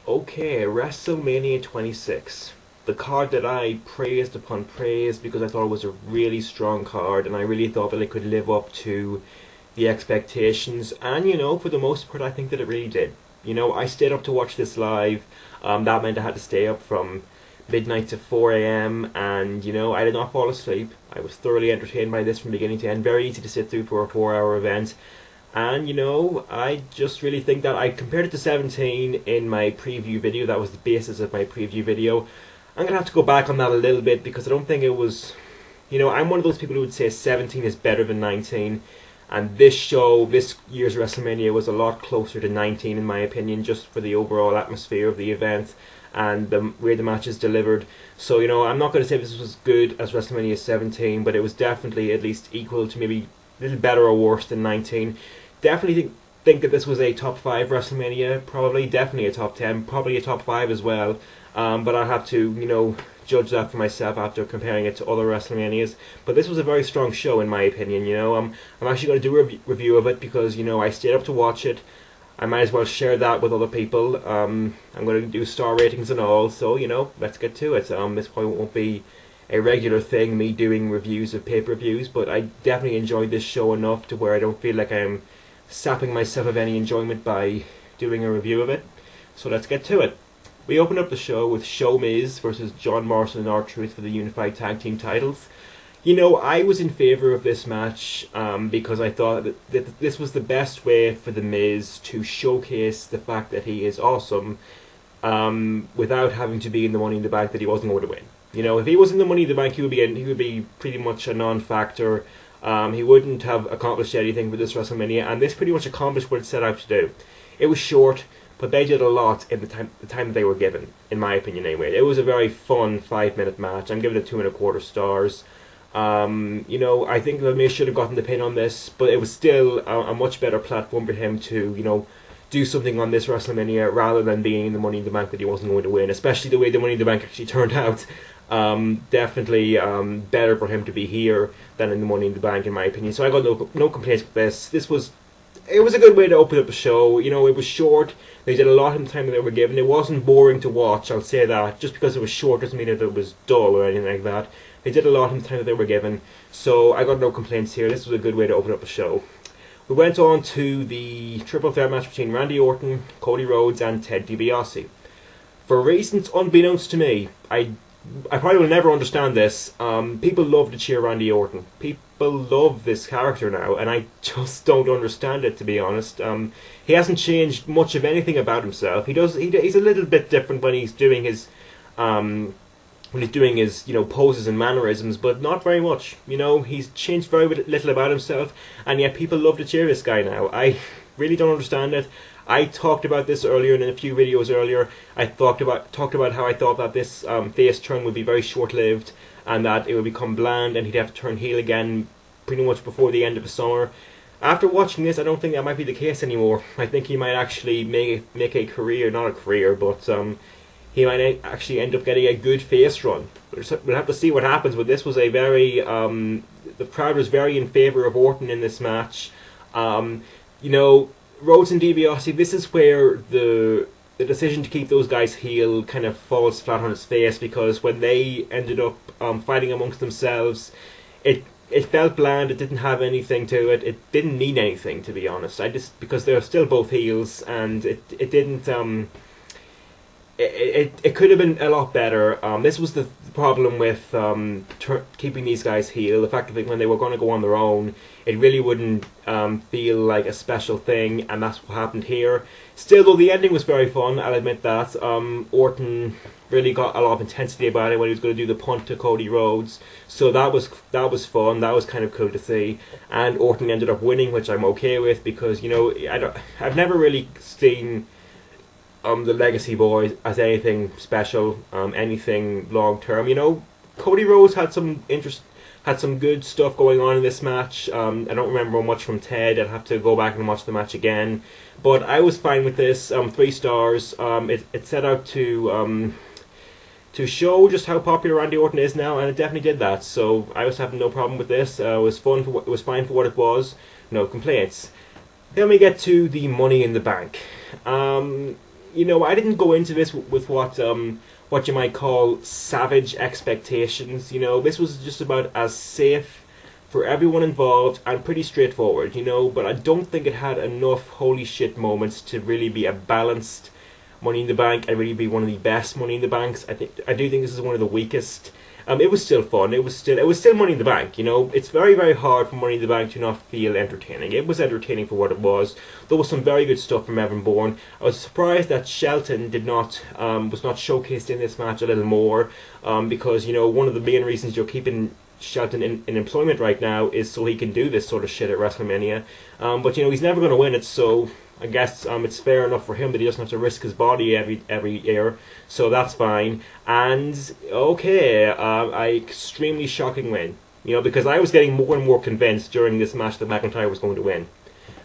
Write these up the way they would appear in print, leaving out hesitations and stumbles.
Okay, WrestleMania 26. The card that I praised upon praise because I thought it was a really strong card and I really thought that it could live up to the expectations. And, for the most part, I think that it really did. I stayed up to watch this live. That meant I had to stay up from midnight to 4 a.m. and, I did not fall asleep. I was thoroughly entertained by this from beginning to end. Very easy to sit through for a 4-hour event. And, I just really think that I compared it to 17 in my preview video. That was the basis of my preview video. I'm going to have to go back on that a little bit because I don't think it was... I'm one of those people who would say 17 is better than 19. And this year's WrestleMania, was a lot closer to 19 in my opinion, just for the overall atmosphere of the event and the way the matches delivered. So, I'm not going to say this was good as WrestleMania 17, but it was definitely at least equal to maybe a little better or worse than 19. Definitely think that this was a top 5 WrestleMania, probably, definitely a top 10, probably a top 5 as well. But I'll have to, judge that for myself after comparing it to other WrestleManias. But this was a very strong show in my opinion, I'm actually going to do a review of it because, I stayed up to watch it. I might as well share that with other people. I'm going to do star ratings and all, so, let's get to it. This probably won't be a regular thing, me doing reviews of pay-per-views, but I definitely enjoyed this show enough to where I don't feel like I'm sapping myself of any enjoyment by doing a review of it. So let's get to it. We opened up the show with ShoMiz versus John Morrison and R-Truth for the Unified Tag Team titles. I was in favour of this match because I thought that this was the best way for The Miz to showcase the fact that he is awesome without having to be in the Money in the Bank that he wasn't going to win. If he was in the Money in the Bank, he would be pretty much a non-factor. He wouldn't have accomplished anything for this WrestleMania, and this pretty much accomplished what it set out to do. It was short, but they did a lot in the time that they were given, in my opinion anyway. It was a very fun 5-minute match. I'm giving it 2.25 stars. I think The Miz should have gotten the pin on this, but it was still a much better platform for him to, do something on this WrestleMania rather than being in the Money in the Bank that he wasn't going to win, especially the way the Money in the Bank actually turned out. Definitely better for him to be here than in the Money in the Bank, in my opinion. So I got no complaints with this. It was a good way to open up a show. It was short. They did a lot in the time that they were given. It wasn't boring to watch, I'll say that. Just because it was short doesn't mean that it was dull or anything like that. They did a lot in the time that they were given. So I got no complaints here. This was a good way to open up a show. We went on to the triple threat match between Randy Orton, Cody Rhodes and Ted DiBiase. For reasons unbeknownst to me, I probably will never understand this. People love to cheer Randy Orton. People love this character now, and I just don't understand it, to be honest. He hasn't changed much of anything about himself. He's a little bit different when he's doing his poses and mannerisms, but not very much. He's changed very little about himself, and yet people love to cheer this guy now. I really don't understand it. I talked about this earlier in a few videos earlier. I talked about how I thought that this face turn would be very short-lived and that it would become bland and he'd have to turn heel again pretty much before the end of the summer. After watching this, I don't think that might be the case anymore. I think he might actually make a career, not a career, but he might actually end up getting a good face run. We'll have to see what happens, but this was a very... the crowd was very in favour of Orton in this match. Rhodes and DiBiase, this is where the decision to keep those guys heel kind of falls flat on its face, because when they ended up fighting amongst themselves, it felt bland. It didn't have anything to it. It didn't mean anything, to be honest. Because they're still both heels, and it didn't. It could have been a lot better. This was the problem with keeping these guys heel. The fact that when they were going to go on their own, it really wouldn't feel like a special thing, and that's what happened here. Still, though, the ending was very fun, I'll admit that. Orton really got a lot of intensity about it when he was going to do the punt to Cody Rhodes, so that was fun. That was kind of cool to see. And Orton ended up winning, which I'm okay with, because I've never really seen the Legacy Boys as anything special, anything long term. Cody Rhodes had some good stuff going on in this match. I don't remember much from Ted. I'd have to go back and watch the match again. But I was fine with this. 3 stars. It set out to show just how popular Randy Orton is now, and it definitely did that. So I was having no problem with this. It was fun. It was fine for what it was. No complaints. Then we get to the Money in the Bank. you know, I didn't go into this with what you might call savage expectations. You know, this was just about as safe for everyone involved and pretty straightforward, you know, but I don't think it had enough holy shit moments to really be a balanced Money in the Bank and really be one of the best Money in the Banks. I do think this is one of the weakest. It was still fun. It was still Money in the Bank. You know, it's very, very hard for Money in the Bank to not feel entertaining. It was entertaining for what it was. There was some very good stuff from Evan Bourne. I was surprised that Shelton was not showcased in this match a little more, because, you know, one of the main reasons you're keeping Shelton in employment right now is so he can do this sort of shit at WrestleMania. But you know, he's never going to win it, so I guess it's fair enough for him that he doesn't have to risk his body every year, so that's fine. And okay, a extremely shocking win, you know, because I was getting more and more convinced during this match that McIntyre was going to win,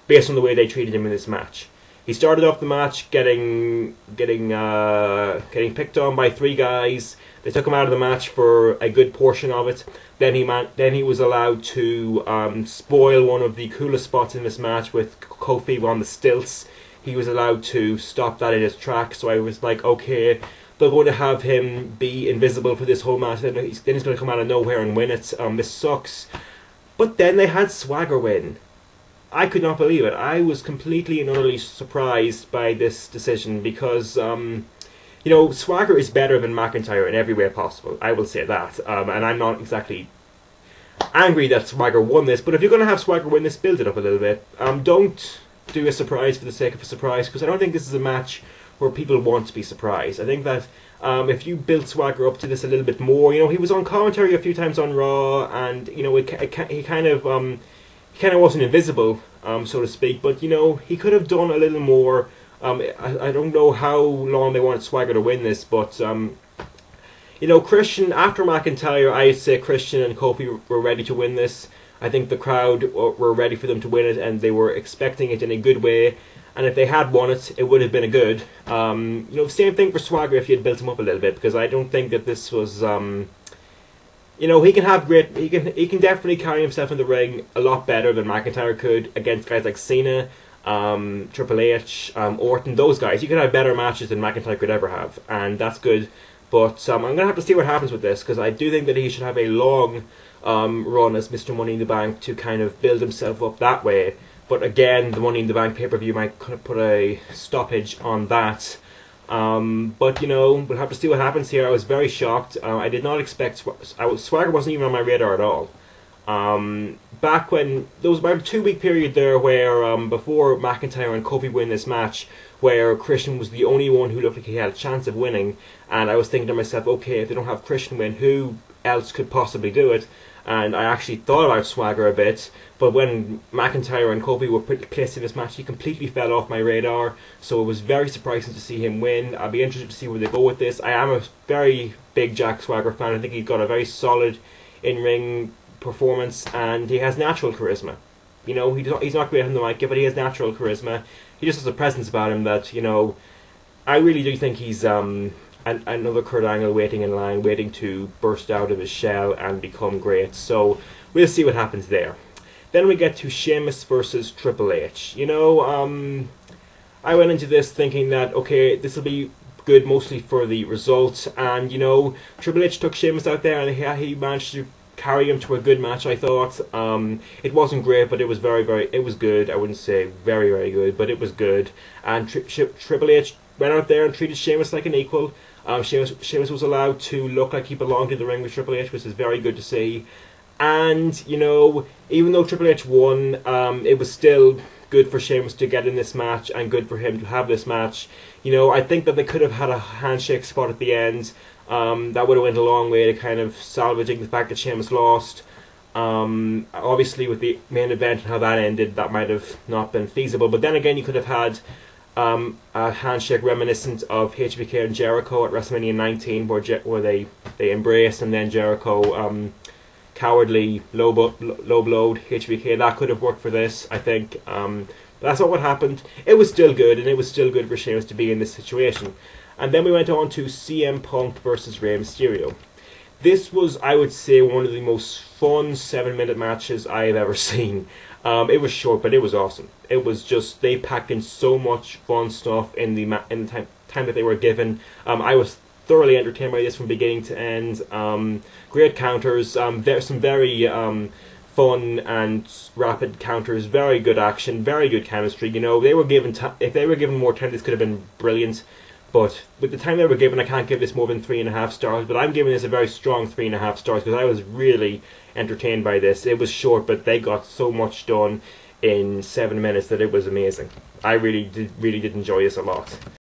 based on the way they treated him in this match. He started off the match getting picked on by 3 guys. They took him out of the match for a good portion of it. Then he was allowed to spoil one of the coolest spots in this match with Kofi on the stilts. He was allowed to stop that in his tracks. So I was like, okay, they're going to have him be invisible for this whole match. Then he's going to come out of nowhere and win it. This sucks. But then they had Swagger win. I could not believe it. I was completely and utterly surprised by this decision because, you know, Swagger is better than McIntyre in every way possible. I will say that. And I'm not exactly angry that Swagger won this, but if you're going to have Swagger win this, build it up a little bit. Don't do a surprise for the sake of a surprise, because I don't think this is a match where people want to be surprised. I think that if you build Swagger up to this a little bit more, you know, he was on commentary a few times on Raw, and, you know, he kind of wasn't invisible, so to speak, but, you know, he could have done a little more. I don't know how long they wanted Swagger to win this, but, you know, Christian, after McIntyre, I'd say Christian and Kofi were ready to win this. I think the crowd were ready for them to win it, and they were expecting it in a good way, and if they had won it, it would have been a good. You know, same thing for Swagger if you had built him up a little bit, because I don't think that this was, you know, he can definitely carry himself in the ring a lot better than McIntyre could against guys like Cena, Triple H, Orton, those guys. You could have better matches than McIntyre could ever have, and that's good. But I'm going to have to see what happens with this, because I do think that he should have a long run as Mr. Money in the Bank to kind of build himself up that way. But again, the Money in the Bank pay-per-view might kind of put a stoppage on that. But, you know, we'll have to see what happens here. I was very shocked. I did not expect... Swagger wasn't even on my radar at all. Back when... There was about a 2-week period there where, before McIntyre and Kofi win this match, where Christian was the only one who looked like he had a chance of winning, and I was thinking to myself, okay, if they don't have Christian win, who else could possibly do it? And I actually thought about Swagger a bit, but when McIntyre and Kofi were placed in this match, he completely fell off my radar, so it was very surprising to see him win. I'll be interested to see where they go with this. I am a very big Jack Swagger fan. I think he's got a very solid in-ring performance, and he has natural charisma. You know, he's not great on the mic, but he has natural charisma. He just has a presence about him that, you know, I really do think he's another Kurt Angle waiting in line, waiting to burst out of his shell and become great. So we'll see what happens there. Then we get to Sheamus versus Triple H. You know, I went into this thinking that, okay, this will be good mostly for the results, and, you know, Triple H took Sheamus out there, and he managed to carry him to a good match, I thought. It wasn't great, but it was it was good. I wouldn't say very, very good, but it was good. And Triple H went out there and treated Sheamus like an equal. Sheamus was allowed to look like he belonged in the ring with Triple H, which is very good to see. And, you know, even though Triple H won, it was still good for Sheamus to get in this match and good for him to have this match. You know, I think that they could have had a handshake spot at the end. That would have went a long way to kind of salvaging the fact that Sheamus lost. Obviously, with the main event and how that ended, that might have not been feasible. But then again, you could have had a handshake reminiscent of HBK and Jericho at WrestleMania 19, where they embraced, and then Jericho cowardly low-blowed HBK. That could have worked for this, I think. But that's not what happened. It was still good, and it was still good for Sheamus to be in this situation. And then we went on to CM Punk versus Rey Mysterio. This was, I would say, one of the most fun 7-minute matches I have ever seen. It was short, but it was awesome. It was just, they packed in so much fun stuff in the time that they were given. I was thoroughly entertained by this from beginning to end. Great counters, there's some very fun and rapid counters, very good action, very good chemistry. You know, they were given if they were given more time, this could have been brilliant. But with the time they were given, I can't give this more than 3.5 stars. But I'm giving this a very strong 3.5 stars because I was really entertained by this. It was short, but they got so much done in 7 minutes that it was amazing. I really did enjoy this a lot.